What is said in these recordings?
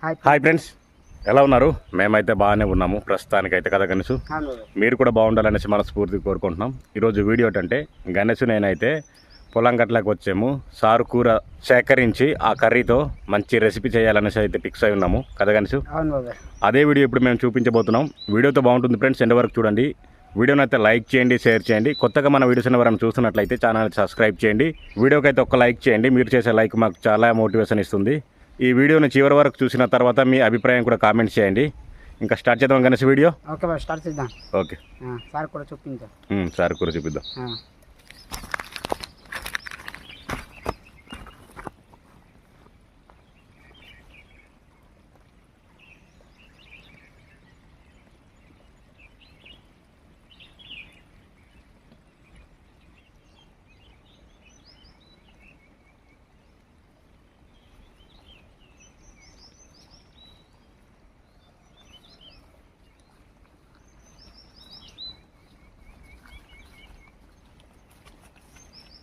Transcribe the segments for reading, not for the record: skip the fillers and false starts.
Hi friends, ఎలా ఉన్నారు? మేమైతే బాగానే ఉన్నాము ప్రస్తుతానికైతే కదా గణేష్. మీరు కూడా బాగుండాలనేసి మనస్ఫూర్తిగా కోరుకుంటున్నాం. ఈరోజు వీడియో ఏంటంటే గణేష్ నేనైతే పొలం గట్లకి వచ్చాము. సారు కూర సేకరించి ఆ కర్రీతో మంచి రెసిపీ చేయాలనేసి అయితే ఫిక్స్ అయి ఉన్నాము కదా గణేష్. అదే వీడియో ఇప్పుడు మేము చూపించబోతున్నాం. వీడియోతో బాగుంటుంది ఫ్రెండ్స్, ఎండ్ వరకు చూడండి. వీడియోని అయితే లైక్ చేయండి, షేర్ చేయండి. కొత్తగా మన వీడియోస్ ఎవరైనా చూస్తున్నట్లయితే ఛానల్ సబ్స్క్రైబ్ చేయండి. వీడియోకి అయితే ఒక్క లైక్ చేయండి. మీరు చేసే లైక్ మాకు చాలా మోటివేషన్ ఇస్తుంది. ఈ వీడియోని చివరి వరకు చూసిన తర్వాత మీ అభిప్రాయం కూడా కామెంట్ చేయండి. ఇంకా స్టార్ట్ చేద్దాం Ganesh video. Okay bye, start చేద్దాం. ఓకే, సార్ కూడా చూపించాం. సార్ కూడా చూపిద్దాం.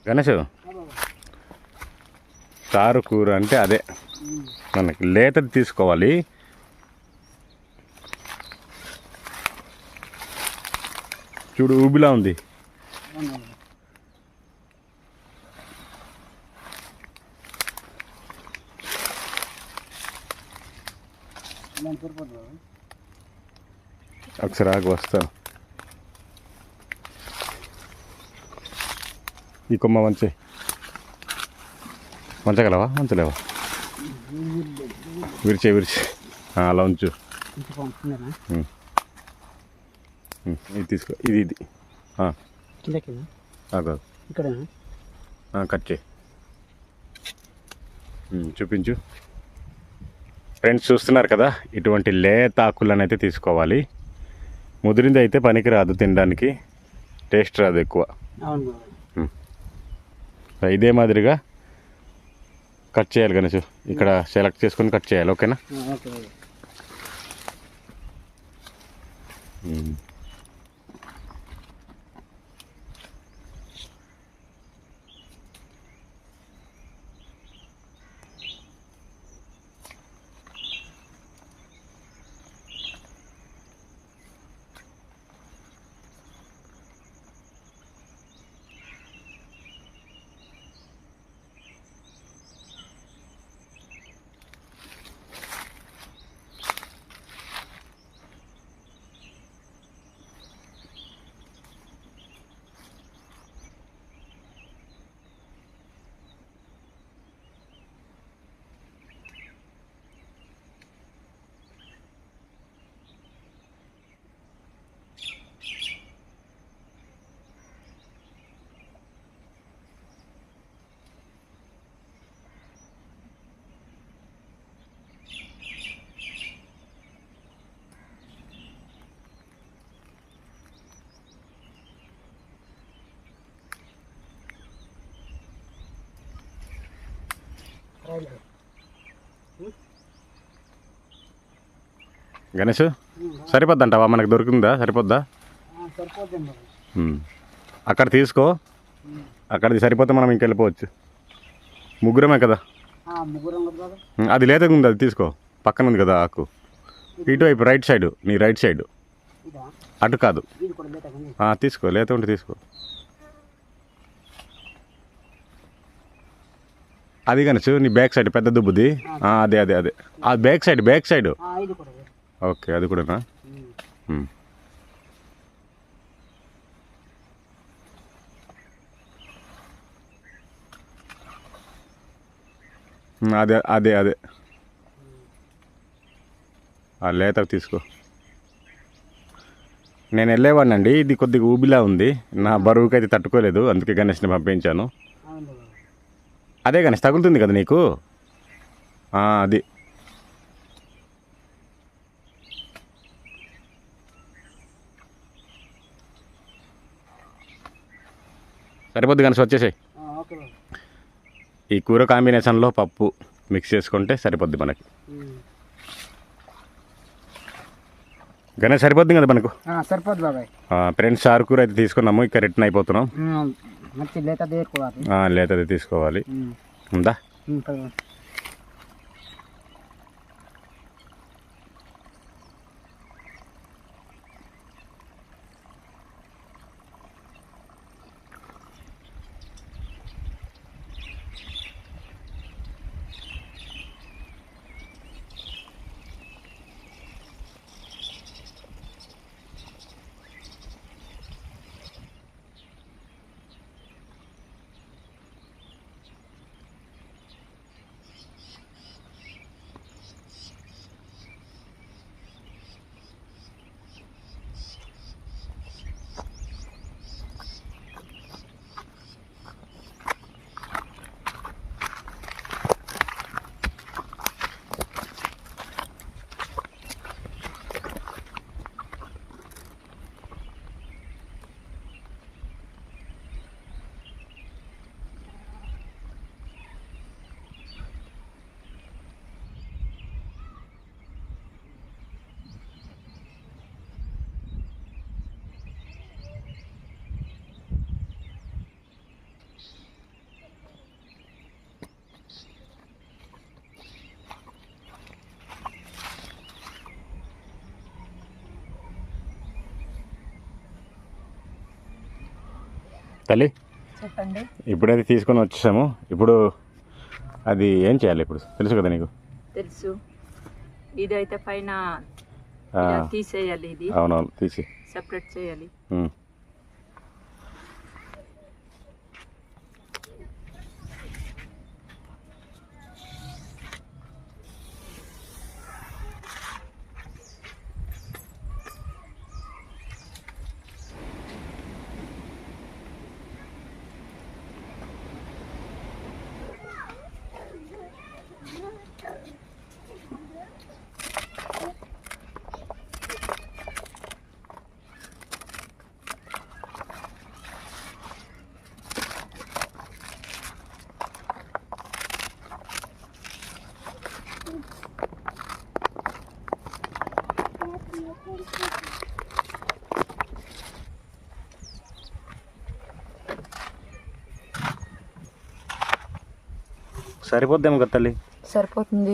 గణేష్, సారు కూర అంటే అదే, మనకి లేతది తీసుకోవాలి. చూడు ఊబిలా ఉంది. ఒకసారి ఆగి వస్తా. ఈ కొమ్మ వంచగలవా? వంచలేవా? విరిచి అలా ఉంచు. ఇది తీసుకో. ఇది కట్ చేయి. చూపించు. ఫ్రెండ్స్ చూస్తున్నారు కదా, ఇటువంటి లేత ఆకులను అయితే తీసుకోవాలి. ముదిరింది అయితే పనికి రాదు, తినడానికి టేస్ట్ రాదు ఎక్కువ. ఇదే మాదిరిగా కట్ చేయాలి గణేష్. ఇక్కడ సెలెక్ట్ చేసుకొని కట్ చేయాలి. ఓకేనా? గణేష్ సరిపోద్దంటావా? మనకు దొరికిందా? సరిపోద్దా? అక్కడ తీసుకో. అక్కడిది సరిపోతే మనం ఇంకెళ్ళిపోవచ్చు. ముగ్గురమే కదా. అది లేతగా ఉంది, అది తీసుకో. పక్కన ఉంది కదా ఆకు. ఇటువైపు రైట్ సైడ్, నీ రైట్ సైడ్. అటు కాదు, తీసుకో. లేత ఉంటే తీసుకో. అది గణేష్ నీ బ్యాక్ సైడ్ పెద్ద దుబ్బుది. అదే అదే అదే ఆ బ్యాక్ సైడ్. ఓకే, అది కూడానా? అదే అదే అదే ఆ లేత తీసుకో. నేను వెళ్ళేవాడినండి. ఇది కొద్దిగా ఊబిలా ఉంది. నా బరువుకి అయితే తట్టుకోలేదు, అందుకే గణేష్ని పంపించాను. అదే గణేష్ తగులుతుంది కదా నీకు. అది సరిపోద్ది గణేష్, వచ్చేసాయి. ఈ కూర కాంబినేషన్లో పప్పు మిక్స్ చేసుకుంటే సరిపోద్ది మనకి. గణేష్ సరిపోద్ది కదా మనకు? సరిపోద్ది బాబాయ్. ఫ్రెండ్స్ సారు కూర అయితే తీసుకున్నాము, ఇక రిటర్న్ అయిపోతున్నాం. లేతది తీసుకోవాలి. ఉందా? తల్లి చెప్పండి. ఇప్పుడైతే తీసుకొని వచ్చేసాము. ఇప్పుడు అది ఏం చేయాలి ఇప్పుడు తెలుసు కదా నీకు? తెలుసు. ఇదైతే పైన ఇలా తీసేయాలి. ఇది అవునవును, తీసి సెపరేట్ చేయాలి. సరిపోద్దేమో కదా తల్లి? సరిపోతుంది.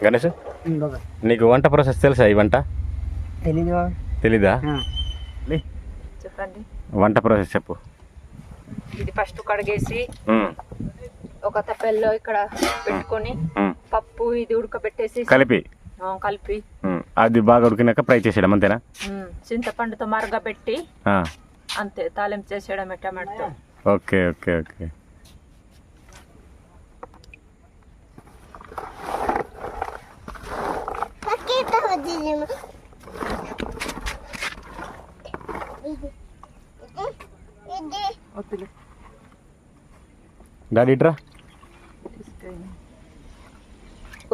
గణేష్, బాబాయ్ నీకు వంట ప్రాసెస్ తెలుసా? ఈ వంట తెలీదు బాబాయ్. తెలీదా? చెప్పండి. వంట ప్రాసెస్ చెప్పు. ఇది ఫస్ట్ కడిగేసి ఒక తప్పెల్లో ఇక్కడ పెట్టుకొని పప్పు ఇది ఉడకబెట్టేసి కలిపి అది బాగా ఉడికినాక ఫ్రై చేసేయడం అంతేనా? చింతపండుతో మరగబెట్టి అంతే తాలింపు చేసేయడమే టమాటోతో. Okay okay okay. డాడీ ఇట్రా.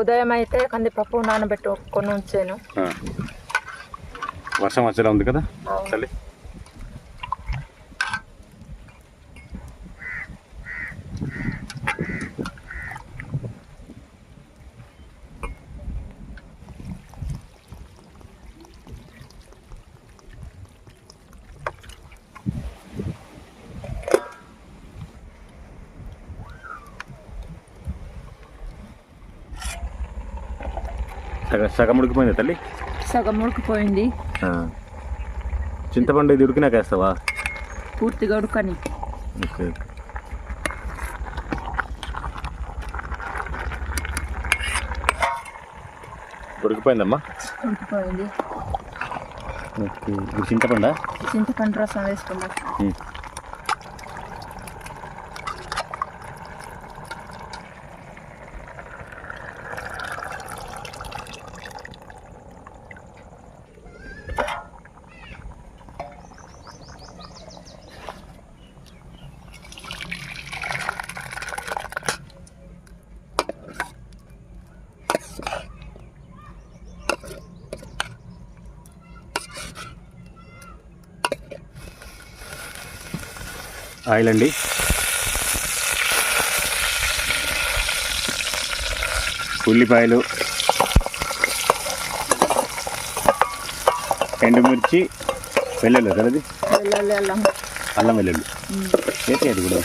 ఉదయం అయితే కందిపప్పు నానబెట్టుకొని ఉంచాను. వర్షం వచ్చేలా ఉంది కదా చలి. సగం ఉడికిపోయింది తల్లి? సగం ఉడికిపోయింది. చింతపండు ఇది ఉడికినాక వేస్తావా? పూర్తిగా ఉడకని. ఓకే. ఉడికిపోయిందమ్మా? ఉడికిపోయింది. ఓకే. ఇప్పుడు చింతపండా? చింతపండు రసం వేసుకుందాం. ఆయిల్ అండి, ఉల్లిపాయలు, ఎండుమిర్చి, వెల్లుల్లి కదది, అల్లం వెల్లుల్లి వేసి అది కూడా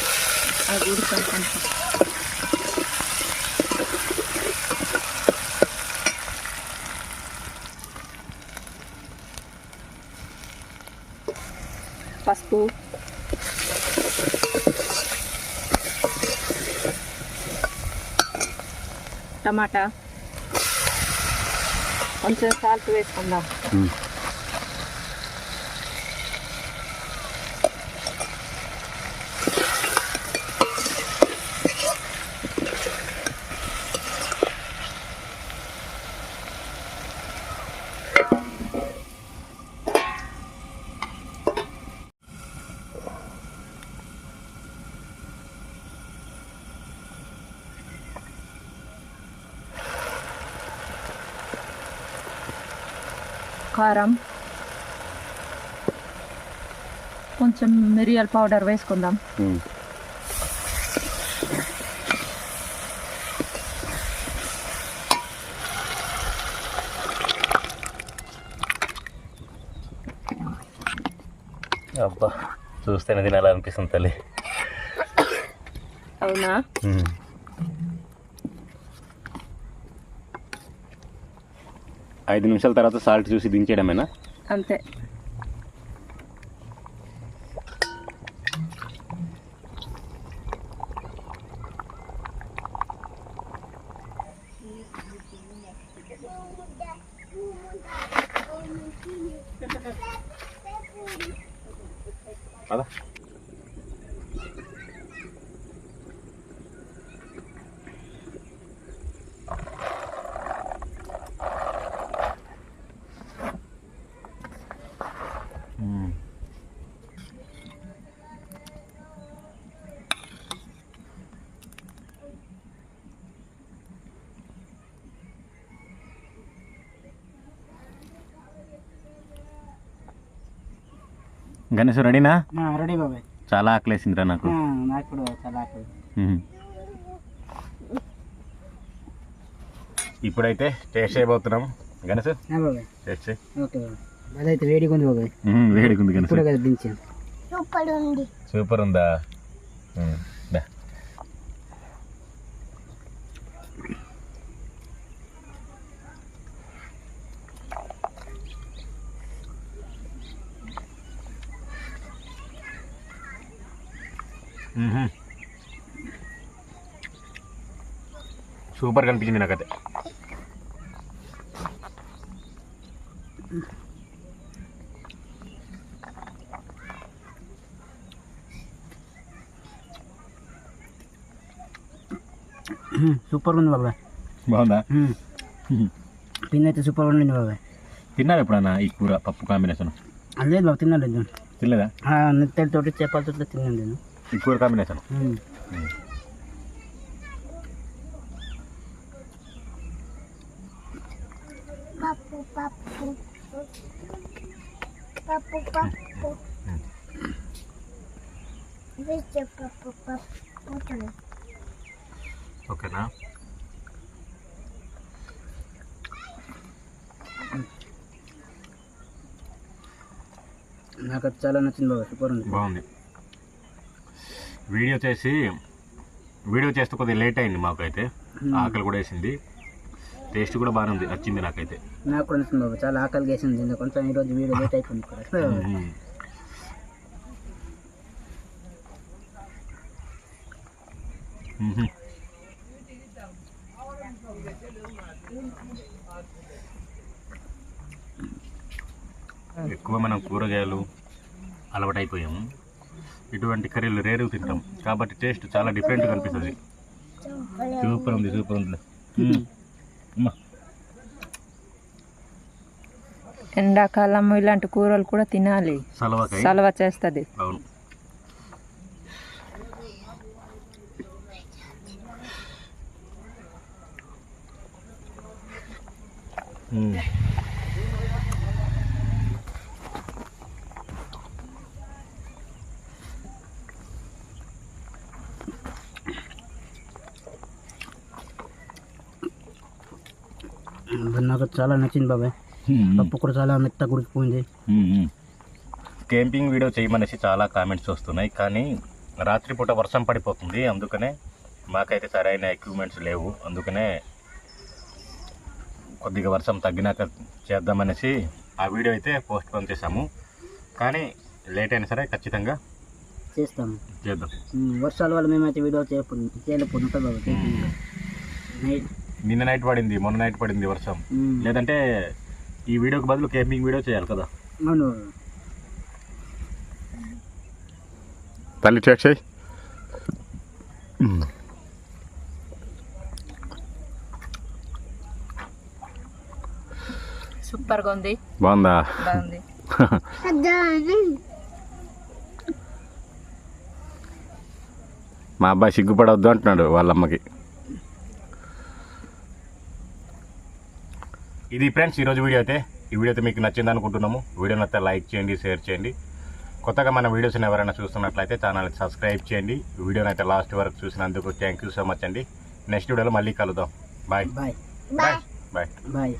పసుపు, టమాటా, కొంచెం సాల్ట్ వేసుకుందాం. కారం, కొంచెం మిరియాల పౌడర్ వేసుకుందాం. అబ్బా చూస్తేనే తినాలనిపిస్తుంది తల్లి. అవునా? 5 నిమిషాల తర్వాత సాల్ట్ చూసి దించేయడమేనా? అంతే. అదా గణేష్ రెడీనా? రెడీ బాబాయ్. చాలా ఆకలేసిందిరా నాకు. నాకు కూడా చాలా ఆకలి. ఇప్పుడైతే టేస్ట్ చేయబోతున్నాం. గణేష్ బాబాయ్ టేస్ట్ చేయి. ఓకే బాబాయ్. అదైతే వేడిగా ఉంది బాబాయ్. వేడిగా ఉంది గణేష్. ఇప్పుడు కదా దించాను. సూపర్ ఉందా? దా. సూపర్ కనిపించింది నాకైతే. సూపర్ ఉంది బాబాయ్. బాగుందా? పిన్ అయితే సూపర్ ఉంది బాబాయ్. తిన్నారు ఎప్పుడన్నా ఈ కూర పప్పు కాంబినేషన్? లేదు బాబు, తిన్నాను. తినలేదా? నెత్తడితోటి చేపలతో తిన్నాను నేను ఈ కూర కాంబినేషన్. ఓకేనా? నాకు అది చాలా నచ్చింది బాబా. సూపర్ ఉంది. బాగుంది. వీడియో చేస్తే కొద్దిగా లేట్ అయింది మాకైతే. ఆకలి కూడా వేసింది. టేస్ట్ కూడా బాగానే ఉంది, నచ్చింది నాకైతే. నాకు కూడా నచ్చింది బాబా. చాలా ఆకలి వేసింది. కొంచెం ఈరోజు వీడియో లేట్ అయిపోయింది కూడా. ఎక్కువ మనం కూరగాయలు అలవాటు అయిపోయాము. ఇటువంటి కర్రీలు రేరు తింటాం కాబట్టి టేస్ట్ చాలా డిఫరెంట్గా అనిపిస్తుంది. సూపర్ ఉంది, సూపర్ ఉంది. ఎండాకాలం ఇలాంటి కూరలు కూడా తినాలి, సలవ చేస్తుంది. అవును. నాకు చాలా నచ్చింది బాబాయ్. పప్పు కూడా చాలా మెత్తగా ఉడికిపోయింది. క్యాంపింగ్ వీడియో చేయమనేసి చాలా కామెంట్స్ వస్తున్నాయి, కానీ రాత్రిపూట వర్షం పడిపోతుంది. అందుకనే మాకైతే సరైన ఎక్విప్మెంట్స్ లేవు. అందుకనే కొద్దిగా వర్షం తగ్గినాక చేద్దామనేసి ఆ వీడియో అయితే పోస్ట్ పోన్ చేసాము. కానీ లేట్ అయినా సరే ఖచ్చితంగా చేద్దాం. వర్షాల వల్ల మేమైతే వీడియో చేయలేకపోతుంటాం బాబా. నిన్న నైట్ పడింది, మొన్న నైట్ పడింది వర్షం. లేదంటే ఈ వీడియోకి బదులు క్యాంపింగ్ వీడియో చేయాలి కదా. అవును. తల్లి చెక్ చేయి. సూపర్గా ఉంది. బాగుందా? బాగుంది. మా అబ్బాయి సిగ్గుపడవద్దు అంటున్నాడు వాళ్ళమ్మకి. ఇది ఫ్రెండ్స్ ఈరోజు వీడియో అయితే. ఈ వీడియో అయితే మీకు నచ్చింది అనుకుంటున్నాము. వీడియో నచ్చితే లైక్ చేయండి, షేర్ చేయండి. కొత్తగా మన వీడియోస్ని ఎవరైనా చూస్తున్నట్లయితే ఛానల్ని సబ్స్క్రైబ్ చేయండి. వీడియోని అయితే లాస్ట్ వరకు చూసినందుకు థ్యాంక్ యూ సో మచ్ అండి. నెక్స్ట్ వీడియోలో మళ్ళీ కలుద్దాం. Bye bye bye bye.